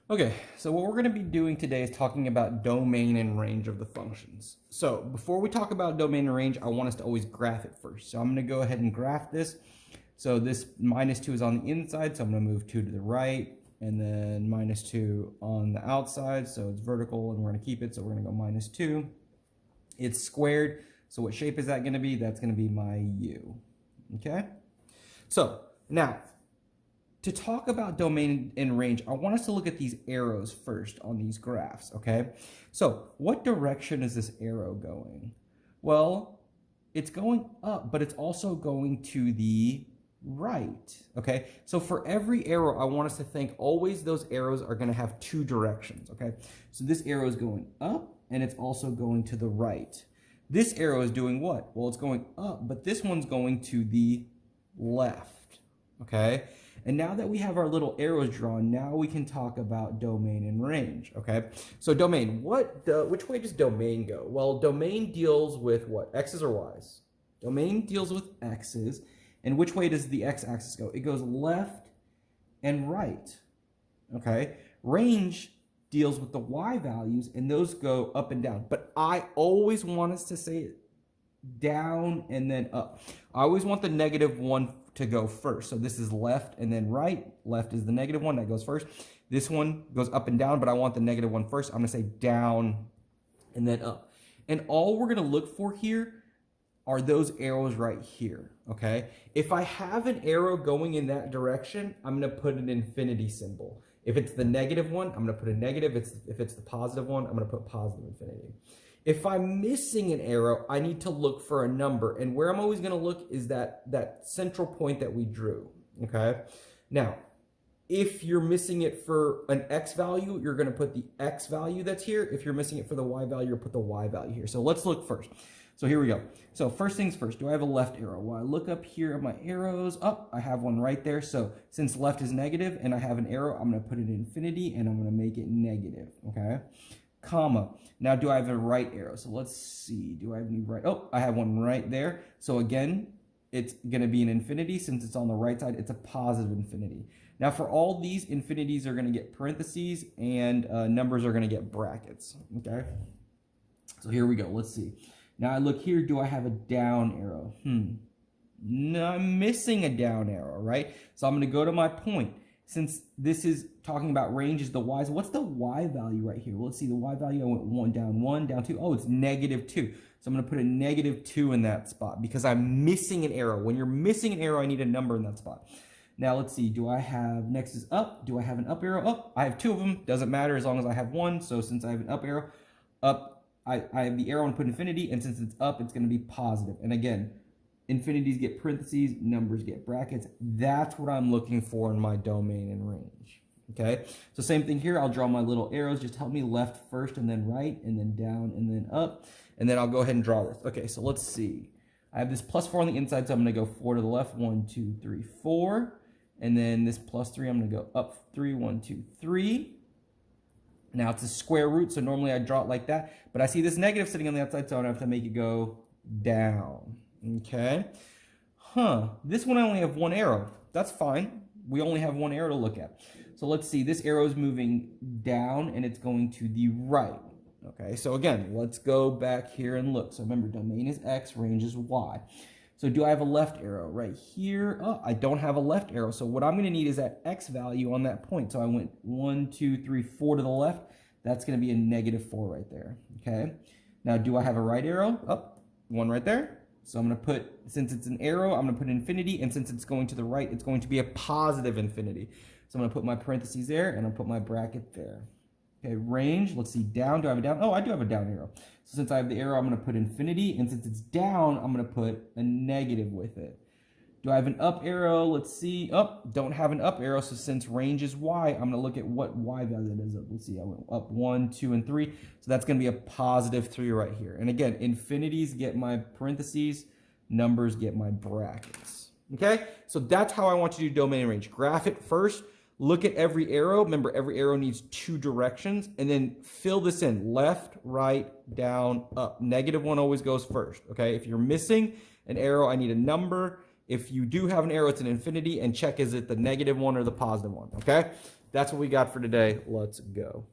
Okay, so what we're going to be doing today is talking about domain and range of the functions. So before we talk about domain and range, I want us to always graph it first. So I'm going to go ahead and graph this. So this -2 is on the inside, so I'm going to move 2 to the right, and then -2 on the outside, so it's vertical, and we're going to keep it, so we're going to go -2. It's squared, so what shape is that going to be? That's going to be my U. Okay? So now, to talk about domain and range, I want us to look at these arrows first on these graphs, okay? So what direction is this arrow going? Well, it's going up, but it's also going to the right, okay? So for every arrow, I want us to think always those arrows are gonna have two directions, okay? So this arrow is going up, and it's also going to the right. This arrow is doing what? Well, it's going up, but this one's going to the left, okay? And now that we have our little arrows drawn, now we can talk about domain and range, okay? So domain, which way does domain go? Well, domain deals with what? X's or Y's? Domain deals with X's. And which way does the X-axis go? It goes left and right, okay? Range deals with the Y values, and those go up and down. But I always want us to say it down and then up. I always want the -1 to go first. So this is left and then right. Left is the -1 that goes first. This one goes up and down, but I want the -1 first. I'm going to say down and then up. And all we're going to look for here are those arrows right here, okay? If I have an arrow going in that direction, I'm going to put an infinity symbol. If it's the -1, I'm going to put a negative. If it's the positive one, I'm going to put positive infinity. If I'm missing an arrow, I need to look for a number. And where I'm always going to look is that central point that we drew, okay? Now, if you're missing it for an X value, you're going to put the X value that's here. If you're missing it for the Y value, you'll put the Y value here. So let's look first. So here we go. So first things first, do I have a left arrow? Well, I look up here at my arrows. Oh, I have one right there. So since left is negative and I have an arrow, I'm going to put it in infinity and I'm going to make it negative, okay? Comma. Now, do I have a right arrow? So let's see. Do I have any right? Oh, I have one right there. So again, it's going to be an infinity. Since it's on the right side, it's a positive infinity. Now, for all these, infinities are going to get parentheses and numbers are going to get brackets. Okay. So here we go. Let's see. Now I look here. Do I have a down arrow? No, I'm missing a down arrow, right? So I'm going to go to my point. Since this is talking about range is the Y's, what's the Y value right here? Well, let's see, the Y value, I went 1, down 2. Oh, it's -2. So I'm going to put a -2 in that spot because I'm missing an arrow. When you're missing an arrow, I need a number in that spot. Now, let's see, do I have, next is up. Do I have an up arrow? Up. I have 2 of them. Doesn't matter as long as I have one. So since I have an up arrow, up, I have the arrow and put infinity. And since it's up, it's going to be positive. And again, infinities get parentheses, numbers get brackets. That's what I'm looking for in my domain and range, okay? So same thing here. I'll draw my little arrows. Just help me left first and then right and then down and then up. And then I'll go ahead and draw this. Okay, so let's see. I have this +4 on the inside, so I'm going to go 4 to the left. 1, 2, 3, 4. And then this +3, I'm going to go up 3, 1, 2, 3. Now it's a square root, so normally I draw it like that. But I see this negative sitting on the outside, so I have to make it go down. Okay. This one I only have one arrow. That's fine. We only have one arrow to look at. So let's see. This arrow is moving down and it's going to the right. Okay. So again, let's go back here and look. So remember, domain is X, range is Y. So do I have a left arrow right here? Oh, I don't have a left arrow. So what I'm going to need is that X value on that point. So I went 1, 2, 3, 4 to the left. That's going to be a -4 right there. Okay. Now, do I have a right arrow? Oh, one right there. So I'm going to put, since it's an arrow, I'm going to put infinity. And since it's going to the right, it's going to be a positive infinity. So I'm going to put my parentheses there and I'll put my bracket there. Okay, range, let's see, down. Do I have a down? Oh, I do have a down arrow. So since I have the arrow, I'm going to put infinity. And since it's down, I'm going to put a negative with it. Do I have an up arrow? Let's see. Oh, don't have an up arrow. So since range is Y, I'm going to look at what Y value that is. Let's see. I went up 1, 2, and 3. So that's going to be a +3 right here. And again, infinities get my parentheses. Numbers get my brackets. Okay? So that's how I want you to do domain and range. Graph it first. Look at every arrow. Remember, every arrow needs 2 directions. And then fill this in. Left, right, down, up. -1 always goes first. Okay? If you're missing an arrow, I need a number. If you do have an arrow, it's an infinity, and check is it the negative one or the positive one, okay? That's what we got for today. Let's go.